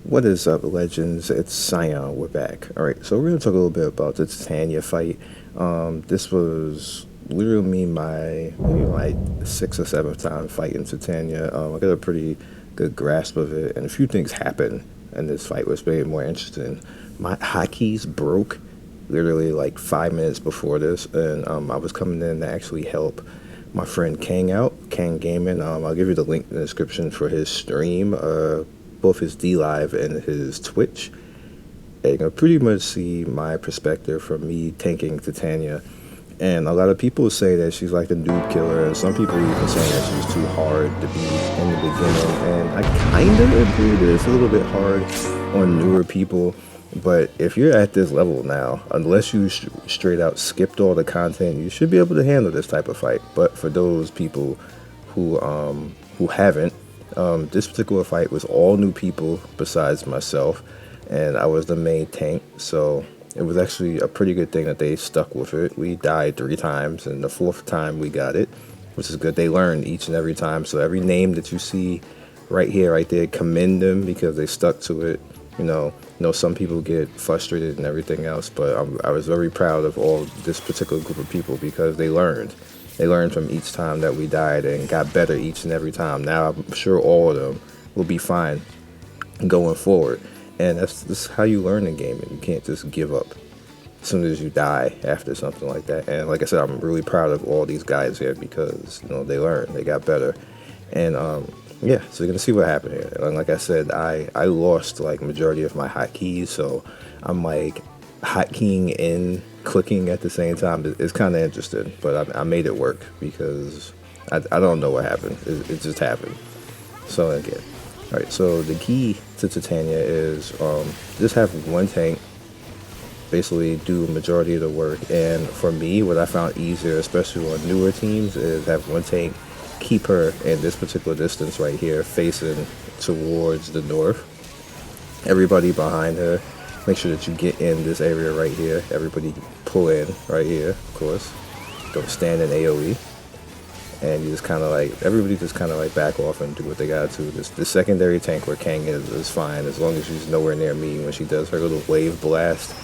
What is up, legends? It's Scion. We're back. All right, so we're gonna talk a little bit about the Titania fight. This was literally me my maybe my sixth or seventh time fighting Titania. I got a pretty good grasp of it, and a few things happened, and this fight was way more interesting. My hotkeys broke literally like 5 minutes before this, and I was coming in to actually help my friend Kang out, Kang Gaming. I'll give you the link in the description for his stream. Both his D Live and his Twitch. And you can pretty much see my perspective from me tanking Titania. And a lot of people say that she's like the noob killer, and some people even saying that she's too hard to be in the beginning. And I kind of agree that it's a little bit hard on newer people. But if you're at this level now, unless you straight out skipped all the content, you should be able to handle this type of fight. But for those people who haven't, this particular fight was all new people besides myself, and I was the main tank, so it was actually a pretty good thing that they stuck with it. We died 3 times, and the 4th time we got it, which is good. They learned each and every time, so every name that you see right here, right there, commend them because they stuck to it. You know, some people get frustrated and everything else, but I was very proud of all this particular group of people because they learned. They learned from each time that we died and got better each and every time. Now I'm sure all of them will be fine going forward. And that's how you learn in gaming. You can't just give up as soon as you die after something like that. And like I said, I'm really proud of all these guys here because, they learned, they got better. And yeah, so you're gonna see what happened here. And like I said, I lost like majority of my hotkeys, so I'm like hotkeying in, clicking at the same time. It's kind of interesting, but I made it work because I don't know what happened. It just happened. So again, all right. So the key to Titania is just have one tank, basically do a majority of the work. And for me, what I found easier, especially on newer teams, is have one tank, keep her in this particular distance right here, facing towards the north. Everybody behind her. Make sure that you get in this area right here. Everybody pull in right here, of course. Don't stand in AoE. And you just kind of like, everybody just kind of like back off and do what they gotta do. The secondary tank where Kang is fine as long as she's nowhere near me when she does her little wave blast.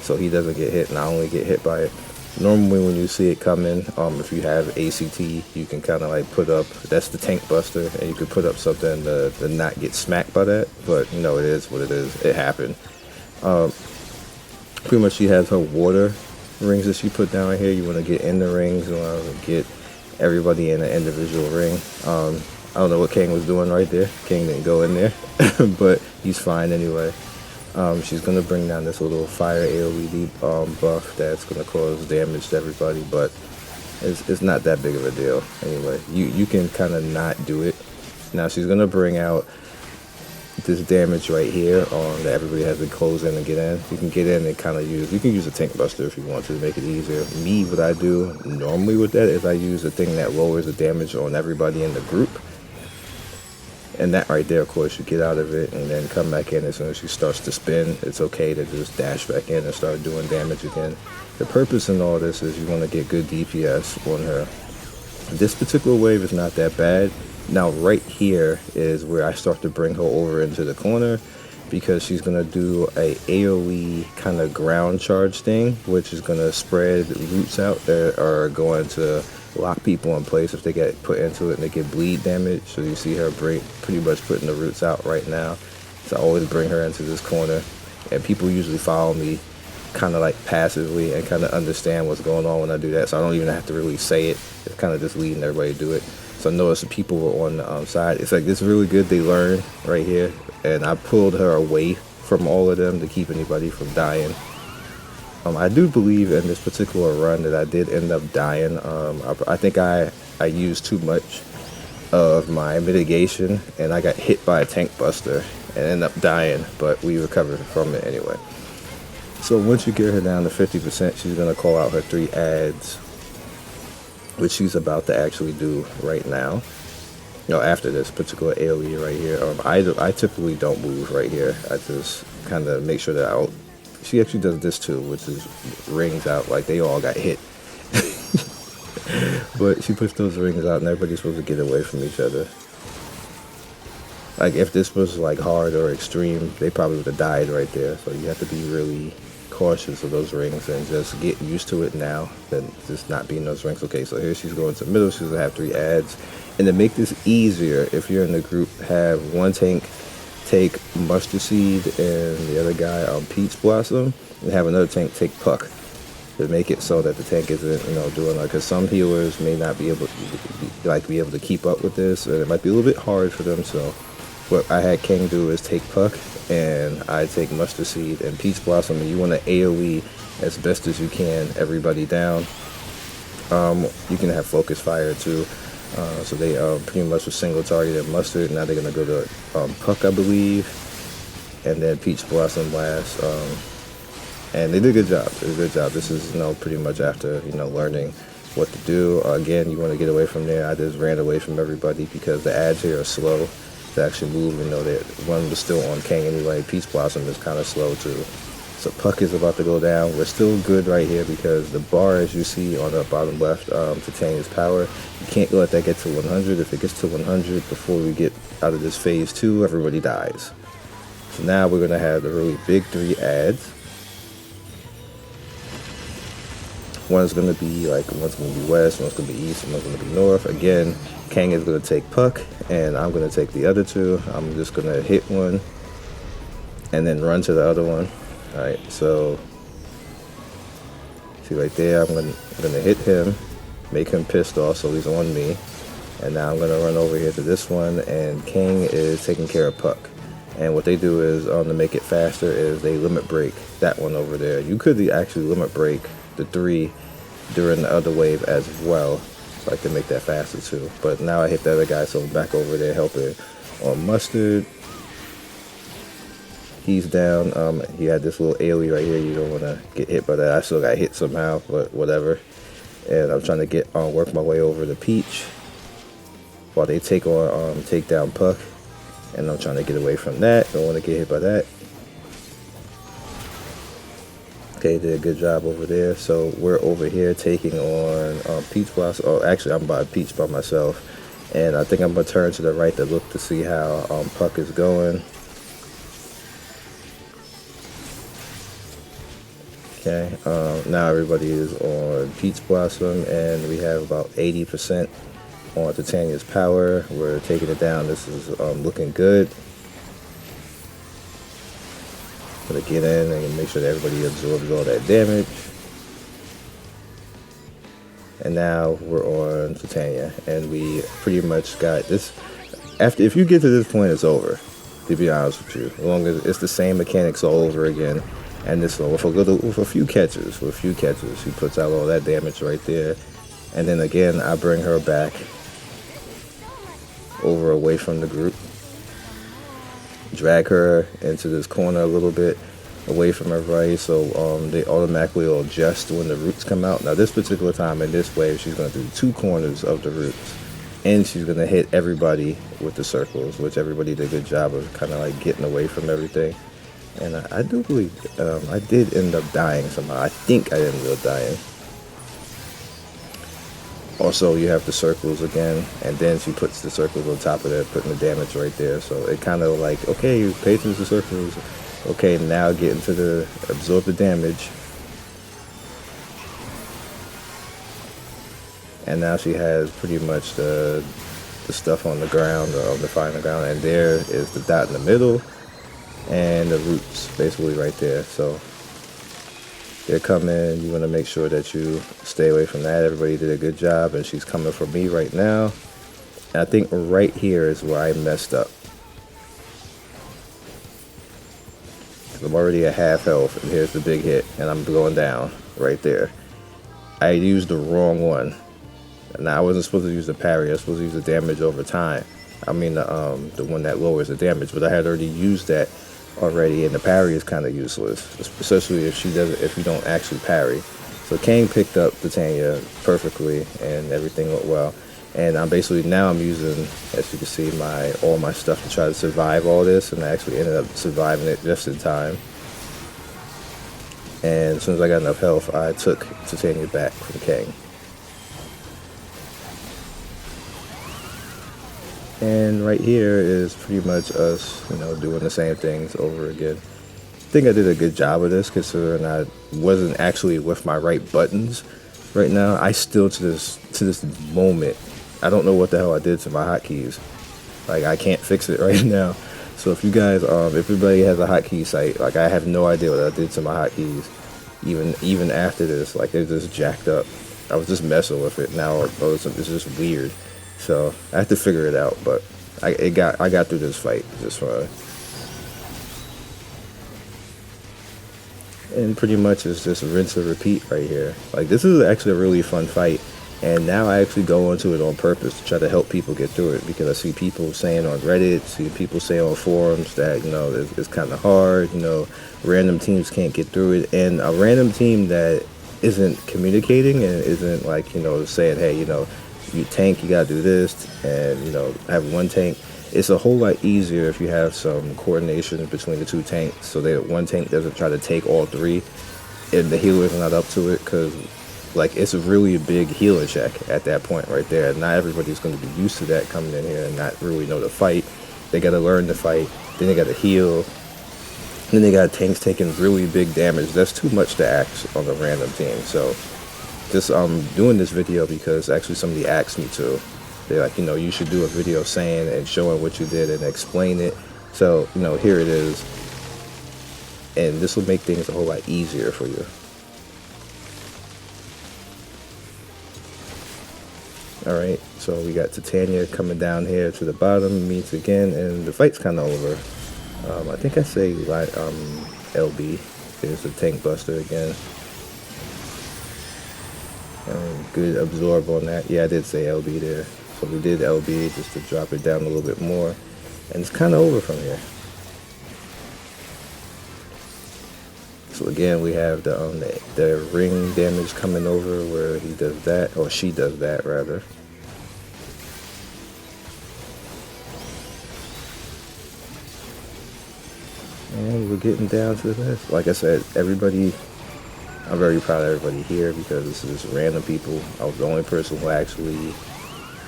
So he doesn't get hit and I only get hit by it. Normally when you see it coming, if you have ACT, you can kind of like put up, that's the tank buster, and you could put up something to not get smacked by that, but it is what it is. It happened. Pretty much she has her water rings that she put down right here. You want to get in the rings, you want to get everybody in an individual ring. I don't know what Kang was doing right there. Kang didn't go in there, but he's fine anyway. She's going to bring down this little fire AoE buff that's going to cause damage to everybody, but it's not that big of a deal. Anyway, you can kind of not do it. Now she's going to bring out this damage right here that everybody has to close in and get in. You can get in and kind of you can use a tank buster if you want to make it easier. Me, what I do normally with that is I use a thing that lowers the damage on everybody in the group. And that right there, of course, you get out of it and then come back in as soon as she starts to spin. It's okay to just dash back in and start doing damage again. The purpose in all this is you want to get good DPS on her. This particular wave is not that bad. Now right here is where I start to bring her over into the corner because she's going to do a AoE kind of ground charge thing, which is going to spread roots out that are going to lock people in place if they get put into it and they get bleed damage. So you see her pretty much putting the roots out right now. So I always bring her into this corner, and people usually follow me kind of like passively and kind of understand what's going on when I do that. So I don't even have to really say it. It's kind of just leading everybody to do it. So I noticed the people were on the side. It's like, this really good. They learn right here, and I pulled her away from all of them to keep anybody from dying. I do believe in this particular run that I did end up dying. I think I used too much of my mitigation, and I got hit by a tank buster and ended up dying, but we recovered from it anyway. So once you get her down to 50%, she's going to call out her 3 ads, which she's about to actually do right now. After this particular AoE right here. I typically don't move right here. I just kind of make sure that I she actually does this too, which is rings out like they all got hit. But she puts those rings out and everybody's supposed to get away from each other. Like if this was like hard or extreme, they probably would have died right there. So you have to be really cautious of those rings and just get used to it now than just not being those rings. Okay, so here she's going to the middle. She's gonna have 3 ads. And to make this easier, if you're in the group, have one tank take mustard seed and the other guy peach blossom, and have another tank take puck to make it so that the tank isn't, doing like, because some healers may not be able to keep up with this, and it might be a little bit hard for them. So what I had King do is take puck, and I take mustard seed and peach blossom, and you want to AoE as best as you can everybody down. You can have focus fire too. So they pretty much was single targeted mustard. Now they're gonna go to puck, I believe, and then peach blossom last. And they did a good job. They did a good job. This is pretty much after learning what to do. Again, you want to get away from there. I just ran away from everybody because the ads here are slow to actually move. That one was still on King anyway. Peach blossom is kind of slow too. So puck is about to go down. We're still good right here because the bar, as you see on the bottom left, Titania's power, you can't let that get to 100. If it gets to 100 before we get out of this phase 2, everybody dies. So now we're going to have the really big 3 ads. One's going to be one's going to be west, one's going to be east, and one's going to be north. Again, Kang is going to take puck, and I'm going to take the other 2. I'm just going to hit one and then run to the other one. Alright, so see right there, I'm gonna hit him, make him pissed off so he's on me. And now I'm gonna run over here to this one, and King is taking care of puck. And what they do is, to make it faster, is they limit break that one over there. You could actually limit break the 3 during the other wave as well, so I can make that faster too. But now I hit the other guy, so I'm back over there helping on mustard. He's down. He had this little AoE right here. You don't want to get hit by that. I still got hit somehow, but whatever. And I'm trying to work my way over to Peach while they take down Puck. And I'm trying to get away from that. Don't want to get hit by that. Okay, did a good job over there. So we're over here taking on Peach Blossom. Oh, actually, I'm by Peach by myself. And I think I'm going to turn to the right to look to see how Puck is going. Okay, now everybody is on Peach Blossom, and we have about 80% on Titania's power. We're taking it down. This is looking good. Gonna get in and make sure that everybody absorbs all that damage. And now we're on Titania, and we pretty much got this. If you get to this point, it's over, to be honest with you. As long as it's the same mechanics all over again. And this one, with a few catches, she puts out all that damage right there. And then again, I bring her back over away from the group. Drag her into this corner a little bit away from everybody, so they automatically will adjust when the roots come out. Now this particular time in this wave, she's going to do 2 corners of the roots. And she's going to hit everybody with the circles, which everybody did a good job of kind of like getting away from everything. And I do believe I did end up dying somehow. I think I ended up dying. Also, you have the circles again, and then she puts the circles on top of that, putting the damage right there. So it kind of like, okay, you pay attention to the circles. Okay, now get into the absorb the damage. And now she has pretty much the stuff on the ground, or on the fire on the ground, and there is the dot in the middle. And the roots basically right there. So they're coming. You want to make sure that you stay away from that. Everybody did a good job, and she's coming for me right now. And I think right here is where I messed up. I'm already at half health, and here's the big hit, and I'm going down right there. I used the wrong one. Now I wasn't supposed to use the parry. I was supposed to use the damage over time. I mean the one that lowers the damage, but I had already used that already, and the parry is kind of useless, especially if you don't actually parry. So Kang picked up Titania perfectly, and everything went well. And I'm using, as you can see, all my stuff to try to survive all this, and I actually ended up surviving it just in time. And as soon as I got enough health, I took Titania back from Kang. And right here is pretty much us, doing the same things over again. I think I did a good job of this considering I wasn't actually with my right buttons right now. I still to this moment, I don't know what the hell I did to my hotkeys. Like, I can't fix it right now. So if you guys, if everybody has a hotkey site, like, I have no idea what I did to my hotkeys. Even after this, like, they're just jacked up. I was just messing with it. Now it's just weird. So I have to figure it out. But I got through this fight just fine. And pretty much it's just rinse and repeat right here. Like, this is actually a really fun fight. And now I actually go into it on purpose to try to help people get through it, because I see people saying on Reddit, see people saying on forums that, it's kind of hard, random teams can't get through it. And a random team that isn't communicating and isn't like, saying, hey, you tank, you gotta do this, and, have one tank. It's a whole lot easier if you have some coordination between the two tanks, so that one tank doesn't try to take all three and the healer's not up to it, because like, it's a really big healer check at that point right there. Not everybody's going to be used to that coming in here and not really know the fight. They got to learn to fight, then they got to heal, then they got tanks taking really big damage. That's too much to ask on a random team. So just doing this video because actually somebody asked me to. They're like, you should do a video saying and showing what you did and explain it. So, here it is. And this will make things a whole lot easier for you. Alright, so we got Titania coming down here to the bottom, meets again, and the fight's kind of over. I think I say LB. There's the tank buster again. Good absorb on that. Yeah, I did say LB there. So we did LB just to drop it down a little bit more. And it's kind of over from here. So again, we have the ring damage coming over where he does that, or she does that rather. And we're getting down to this. Like I said, I'm very proud of everybody here because this is just random people. I was the only person who actually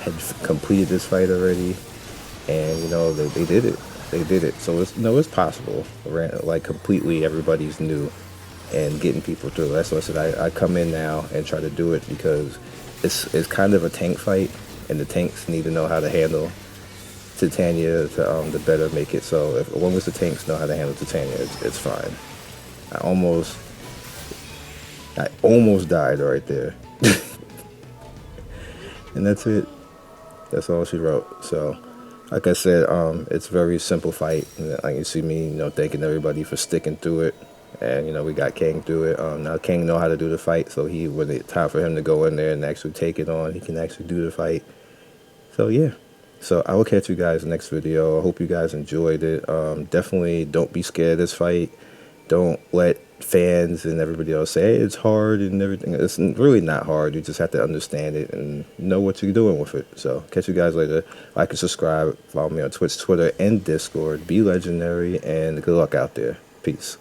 had completed this fight already. And, they did it. They did it. So it's possible. Like, completely everybody's new and getting people through. That's what I said. I come in now and try to do it because it's kind of a tank fight, and the tanks need to know how to handle Titania to better make it. So as long as the tanks know how to handle Titania, it's fine. I almost died right there. And that's it. That's all she wrote. So like I said, it's a very simple fight. Like you see me, thanking everybody for sticking through it. And, we got Kang through it. Now Kang know how to do the fight, so when it's time for him to go in there and actually take it on, he can actually do the fight. So, yeah. So, I will catch you guys next video. I hope you guys enjoyed it. Definitely don't be scared of this fight. Don't let fans and everybody else say, hey, it's hard and everything. It's really not hard. You just have to understand it and know what you're doing with it. So, catch you guys later. Like and subscribe. Follow me on Twitch, Twitter, and Discord. Be legendary, and good luck out there. Peace.